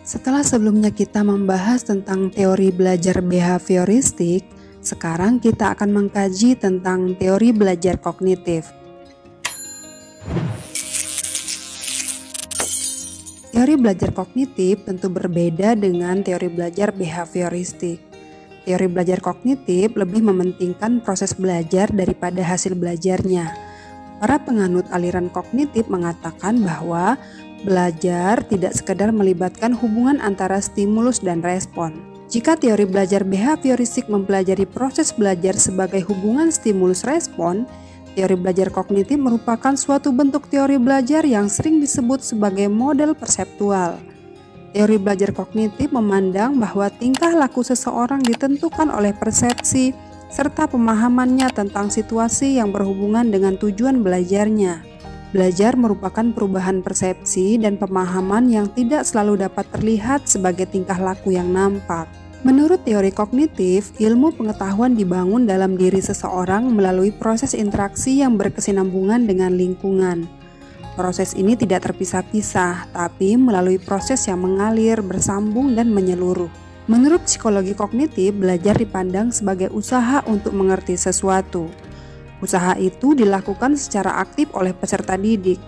Setelah sebelumnya kita membahas tentang teori belajar behavioristik, sekarang kita akan mengkaji tentang teori belajar kognitif. Teori belajar kognitif tentu berbeda dengan teori belajar behavioristik. Teori belajar kognitif lebih mementingkan proses belajar daripada hasil belajarnya. Para penganut aliran kognitif mengatakan bahwa belajar tidak sekedar melibatkan hubungan antara stimulus dan respon. Jika teori belajar behavioristik mempelajari proses belajar sebagai hubungan stimulus-respon, teori belajar kognitif merupakan suatu bentuk teori belajar yang sering disebut sebagai model perseptual. Teori belajar kognitif memandang bahwa tingkah laku seseorang ditentukan oleh persepsi serta pemahamannya tentang situasi yang berhubungan dengan tujuan belajarnya. Belajar merupakan perubahan persepsi dan pemahaman yang tidak selalu dapat terlihat sebagai tingkah laku yang nampak. Menurut teori kognitif, ilmu pengetahuan dibangun dalam diri seseorang melalui proses interaksi yang berkesinambungan dengan lingkungan. Proses ini tidak terpisah-pisah, tapi melalui proses yang mengalir, bersambung, dan menyeluruh. Menurut psikologi kognitif, belajar dipandang sebagai usaha untuk mengerti sesuatu. Usaha itu dilakukan secara aktif oleh peserta didik.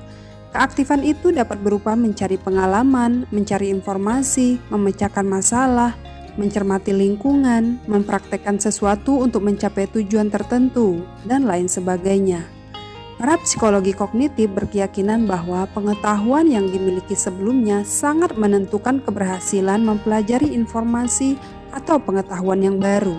Keaktifan itu dapat berupa mencari pengalaman, mencari informasi, memecahkan masalah, mencermati lingkungan, mempraktekkan sesuatu untuk mencapai tujuan tertentu, dan lain sebagainya. Para psikologi kognitif berkeyakinan bahwa pengetahuan yang dimiliki sebelumnya sangat menentukan keberhasilan mempelajari informasi atau pengetahuan yang baru.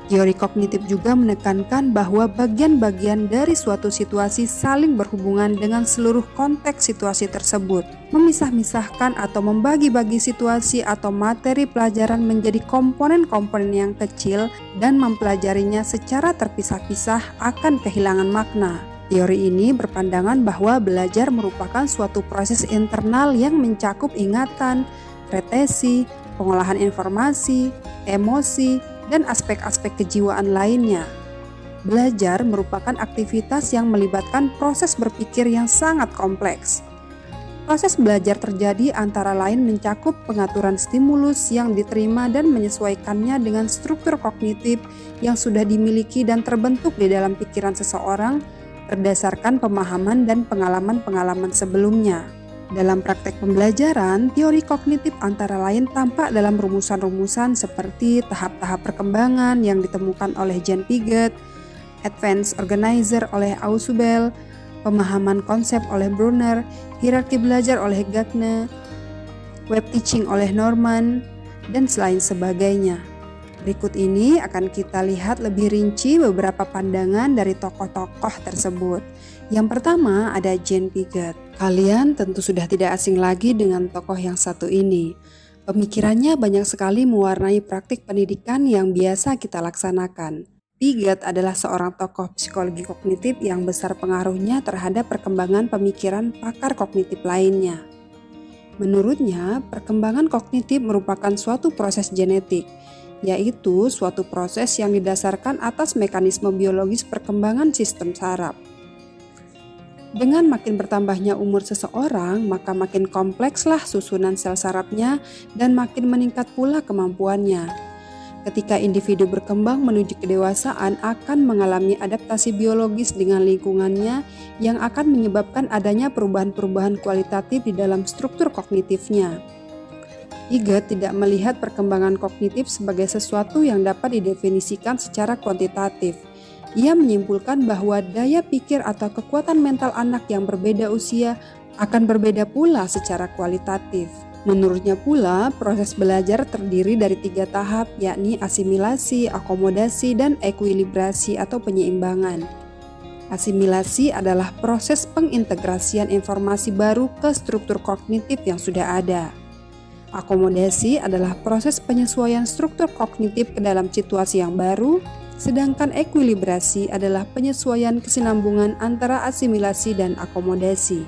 Teori kognitif juga menekankan bahwa bagian-bagian dari suatu situasi saling berhubungan dengan seluruh konteks situasi tersebut. Memisah-misahkan atau membagi-bagi situasi atau materi pelajaran menjadi komponen-komponen yang kecil dan mempelajarinya secara terpisah-pisah akan kehilangan makna. Teori ini berpandangan bahwa belajar merupakan suatu proses internal yang mencakup ingatan, retesi, pengolahan informasi, emosi, dan aspek-aspek kejiwaan lainnya. Belajar merupakan aktivitas yang melibatkan proses berpikir yang sangat kompleks. Proses belajar terjadi antara lain mencakup pengaturan stimulus yang diterima dan menyesuaikannya dengan struktur kognitif yang sudah dimiliki dan terbentuk di dalam pikiran seseorang berdasarkan pemahaman dan pengalaman-pengalaman sebelumnya. Dalam praktek pembelajaran, teori kognitif antara lain tampak dalam rumusan-rumusan seperti tahap-tahap perkembangan yang ditemukan oleh Jean Piaget, Advanced Organizer oleh Ausubel, pemahaman konsep oleh Brunner, hierarki belajar oleh Gagne, web teaching oleh Norman, dan selain sebagainya. Berikut ini akan kita lihat lebih rinci beberapa pandangan dari tokoh-tokoh tersebut. Yang pertama ada Jean Piaget. Kalian tentu sudah tidak asing lagi dengan tokoh yang satu ini. Pemikirannya banyak sekali mewarnai praktik pendidikan yang biasa kita laksanakan. Piaget adalah seorang tokoh psikologi kognitif yang besar pengaruhnya terhadap perkembangan pemikiran pakar kognitif lainnya. Menurutnya, perkembangan kognitif merupakan suatu proses genetik, yaitu suatu proses yang didasarkan atas mekanisme biologis perkembangan sistem saraf. Dengan makin bertambahnya umur seseorang, maka makin komplekslah susunan sel sarafnya dan makin meningkat pula kemampuannya. Ketika individu berkembang menuju kedewasaan akan mengalami adaptasi biologis dengan lingkungannya yang akan menyebabkan adanya perubahan-perubahan kualitatif di dalam struktur kognitifnya. Piaget tidak melihat perkembangan kognitif sebagai sesuatu yang dapat didefinisikan secara kuantitatif. Ia menyimpulkan bahwa daya pikir atau kekuatan mental anak yang berbeda usia akan berbeda pula secara kualitatif. Menurutnya pula, proses belajar terdiri dari 3 tahap, yakni asimilasi, akomodasi, dan ekuilibrasi atau penyeimbangan. Asimilasi adalah proses pengintegrasian informasi baru ke struktur kognitif yang sudah ada. Akomodasi adalah proses penyesuaian struktur kognitif ke dalam situasi yang baru, sedangkan ekuilibrasi adalah penyesuaian kesinambungan antara asimilasi dan akomodasi.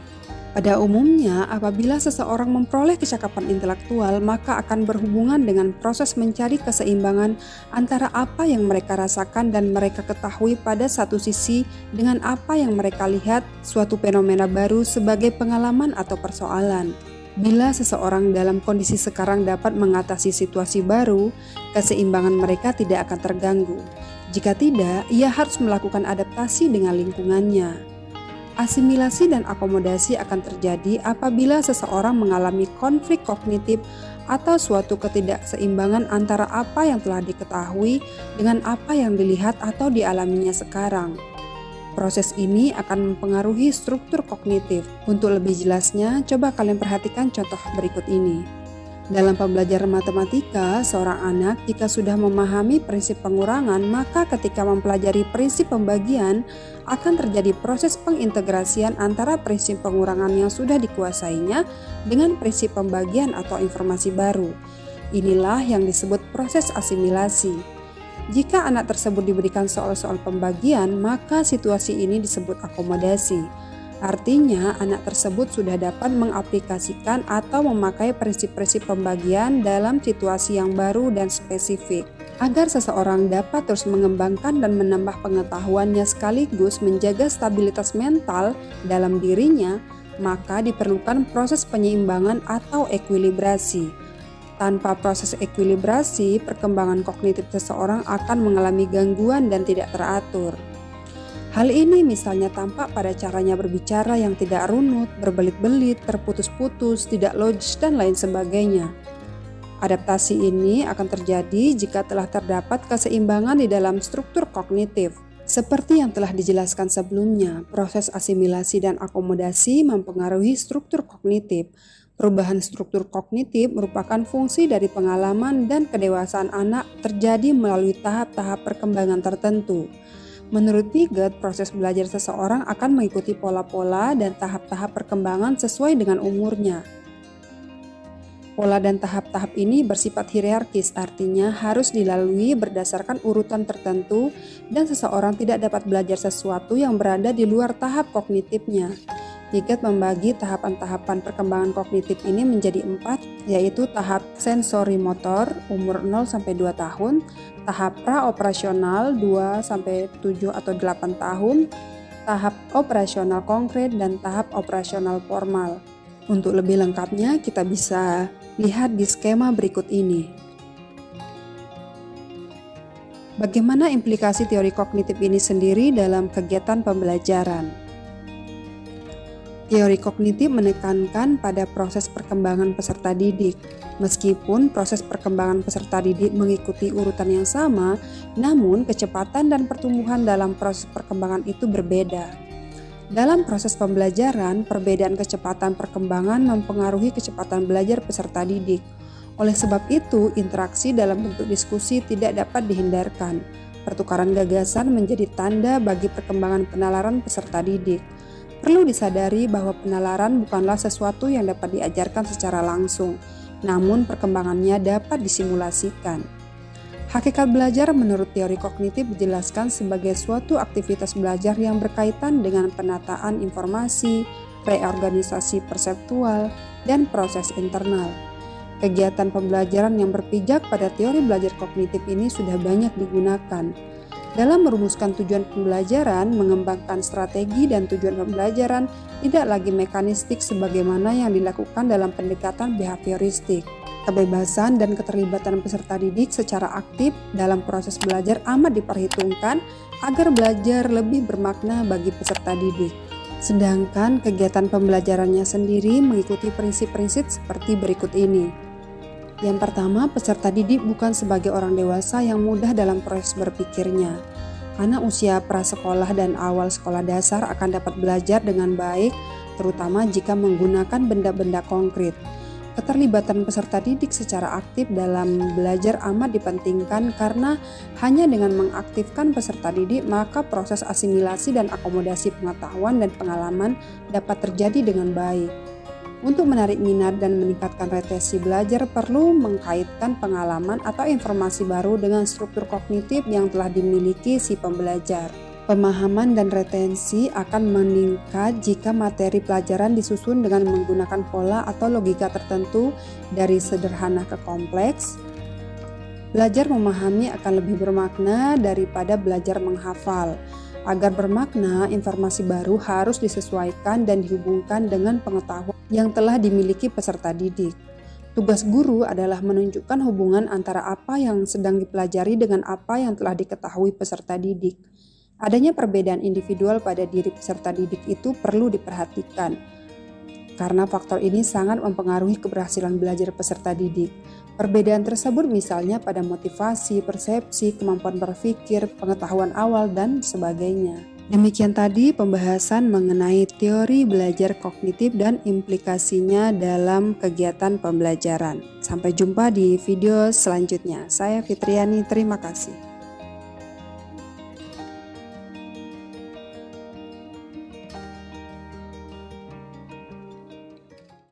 Pada umumnya, apabila seseorang memperoleh kecakapan intelektual, maka akan berhubungan dengan proses mencari keseimbangan antara apa yang mereka rasakan dan mereka ketahui pada satu sisi dengan apa yang mereka lihat suatu fenomena baru sebagai pengalaman atau persoalan. Bila seseorang dalam kondisi sekarang dapat mengatasi situasi baru, keseimbangan mereka tidak akan terganggu. Jika tidak, ia harus melakukan adaptasi dengan lingkungannya. Asimilasi dan akomodasi akan terjadi apabila seseorang mengalami konflik kognitif atau suatu ketidakseimbangan antara apa yang telah diketahui dengan apa yang dilihat atau dialaminya sekarang. Proses ini akan mempengaruhi struktur kognitif. Untuk lebih jelasnya, coba kalian perhatikan contoh berikut ini. Dalam pembelajaran matematika, seorang anak jika sudah memahami prinsip pengurangan, maka ketika mempelajari prinsip pembagian, akan terjadi proses pengintegrasian antara prinsip pengurangan yang sudah dikuasainya dengan prinsip pembagian atau informasi baru. Inilah yang disebut proses asimilasi. Jika anak tersebut diberikan soal-soal pembagian, maka situasi ini disebut akomodasi. Artinya, anak tersebut sudah dapat mengaplikasikan atau memakai prinsip-prinsip pembagian dalam situasi yang baru dan spesifik. Agar seseorang dapat terus mengembangkan dan menambah pengetahuannya sekaligus menjaga stabilitas mental dalam dirinya, maka diperlukan proses penyeimbangan atau ekuilibrasi. Tanpa proses ekuilibrasi, perkembangan kognitif seseorang akan mengalami gangguan dan tidak teratur. Hal ini misalnya tampak pada caranya berbicara yang tidak runut, berbelit-belit, terputus-putus, tidak logis, dan lain sebagainya. Adaptasi ini akan terjadi jika telah terdapat keseimbangan di dalam struktur kognitif. Seperti yang telah dijelaskan sebelumnya, proses asimilasi dan akomodasi mempengaruhi struktur kognitif. Perubahan struktur kognitif merupakan fungsi dari pengalaman dan kedewasaan anak terjadi melalui tahap-tahap perkembangan tertentu. Menurut Piaget, proses belajar seseorang akan mengikuti pola-pola dan tahap-tahap perkembangan sesuai dengan umurnya. Pola dan tahap-tahap ini bersifat hierarkis, artinya harus dilalui berdasarkan urutan tertentu dan seseorang tidak dapat belajar sesuatu yang berada di luar tahap kognitifnya. Piaget membagi tahapan-tahapan perkembangan kognitif ini menjadi 4, yaitu tahap sensori motor umur 0-2 tahun, tahap praoperasional 2-7 atau 8 tahun, tahap operasional konkret, dan tahap operasional formal. Untuk lebih lengkapnya kita bisa lihat di skema berikut ini. Bagaimana implikasi teori kognitif ini sendiri dalam kegiatan pembelajaran? Teori kognitif menekankan pada proses perkembangan peserta didik. Meskipun proses perkembangan peserta didik mengikuti urutan yang sama, namun kecepatan dan pertumbuhan dalam proses perkembangan itu berbeda. Dalam proses pembelajaran, perbedaan kecepatan perkembangan mempengaruhi kecepatan belajar peserta didik. Oleh sebab itu, interaksi dalam bentuk diskusi tidak dapat dihindarkan. Pertukaran gagasan menjadi tanda bagi perkembangan penalaran peserta didik. Perlu disadari bahwa penalaran bukanlah sesuatu yang dapat diajarkan secara langsung, namun perkembangannya dapat disimulasikan. Hakikat belajar menurut teori kognitif dijelaskan sebagai suatu aktivitas belajar yang berkaitan dengan penataan informasi, reorganisasi perseptual, dan proses internal. Kegiatan pembelajaran yang berpijak pada teori belajar kognitif ini sudah banyak digunakan. Dalam merumuskan tujuan pembelajaran, mengembangkan strategi dan tujuan pembelajaran tidak lagi mekanistik sebagaimana yang dilakukan dalam pendekatan behavioristik. Kebebasan dan keterlibatan peserta didik secara aktif dalam proses belajar amat diperhitungkan agar belajar lebih bermakna bagi peserta didik. Sedangkan kegiatan pembelajarannya sendiri mengikuti prinsip-prinsip seperti berikut ini. Yang pertama, peserta didik bukan sebagai orang dewasa yang mudah dalam proses berpikirnya. Anak usia prasekolah dan awal sekolah dasar akan dapat belajar dengan baik, terutama jika menggunakan benda-benda konkret. Keterlibatan peserta didik secara aktif dalam belajar amat dipentingkan karena hanya dengan mengaktifkan peserta didik maka proses asimilasi dan akomodasi pengetahuan dan pengalaman dapat terjadi dengan baik. Untuk menarik minat dan meningkatkan retensi belajar perlu mengkaitkan pengalaman atau informasi baru dengan struktur kognitif yang telah dimiliki si pembelajar. Pemahaman dan retensi akan meningkat jika materi pelajaran disusun dengan menggunakan pola atau logika tertentu dari sederhana ke kompleks. Belajar memahami akan lebih bermakna daripada belajar menghafal. Agar bermakna, informasi baru harus disesuaikan dan dihubungkan dengan pengetahuan yang telah dimiliki peserta didik. Tugas guru adalah menunjukkan hubungan antara apa yang sedang dipelajari dengan apa yang telah diketahui peserta didik. Adanya perbedaan individual pada diri peserta didik itu perlu diperhatikan, karena faktor ini sangat mempengaruhi keberhasilan belajar peserta didik. Perbedaan tersebut misalnya pada motivasi, persepsi, kemampuan berpikir, pengetahuan awal, dan sebagainya. Demikian tadi pembahasan mengenai teori belajar kognitif dan implikasinya dalam kegiatan pembelajaran. Sampai jumpa di video selanjutnya. Saya Fitriani, terima kasih.